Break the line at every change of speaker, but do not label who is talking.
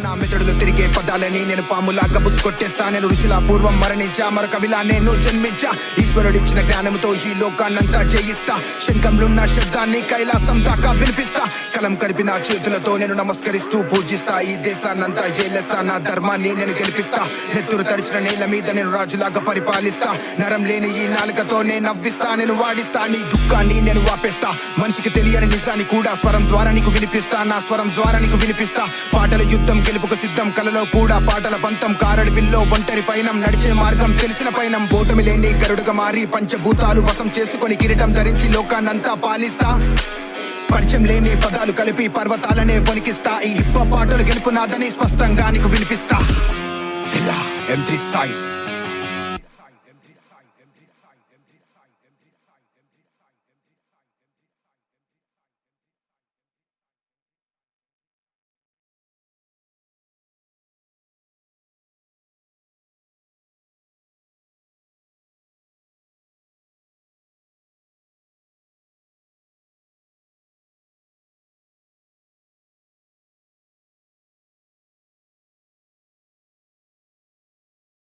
నా మెదడులో తిరిగే పదాలని నేను పాములాగా బుసు కొట్టేస్తా. నేను ఋషుల పూర్వం మరణించా, మరో కవిలా నేను జన్మించా. ఈశ్వరుడిచ్చిన జ్ఞానంతో ఈ లోకాన్నంతా జయిస్తా. శంఖంలున్న శబ్దాన్ని కైలాసం దాకా వినిపిస్తా. కలం కలిపిన చేతులతో నేను నమస్కరిస్తూ పూజిస్తా. ఈ దేశాన్నంతా ఏలేస్తా, నా ధర్మాన్ని నేను గెలిపిస్తా. నెత్తురు తడిచిన నేల మీద నేను రాజులాగా పరిపాలిస్తా. నరం లేని ఈ నాలుకతో నేను నవ్విస్తా, నేను వాడిస్తా. నీ దుఃఖాన్ని నేను వాపేస్తా. మనిషికి తెలియని నిజాన్ని కూడా స్వరం ద్వారా నీకు వినిపిస్తా. నా స్వరం ద్వారా నీకు వినిపిస్తా. పాటల యుద్ధం గెలుపుకు సిద్ధం, కలలో కూడా పాటల పంతం. కారడి పిల్లో ఒంటరి పైనం, నడిచే మార్గం తెలిసిన పైనం. ఓటమి లేని గరుడుగా మారి పంచభూతాలు వశం చేసుకొని కిరీటం ధరించి లోకాన్నంతా పాలిస్తా. పరిచయం లేని పదాలు కలిపి పర్వతాలనే వణికిస్తా. ఈ హిప్ హాప్ పాటలు గెలుపు నాదని స్పష్టంగా నీకు వినిపిస్తా. M3 Style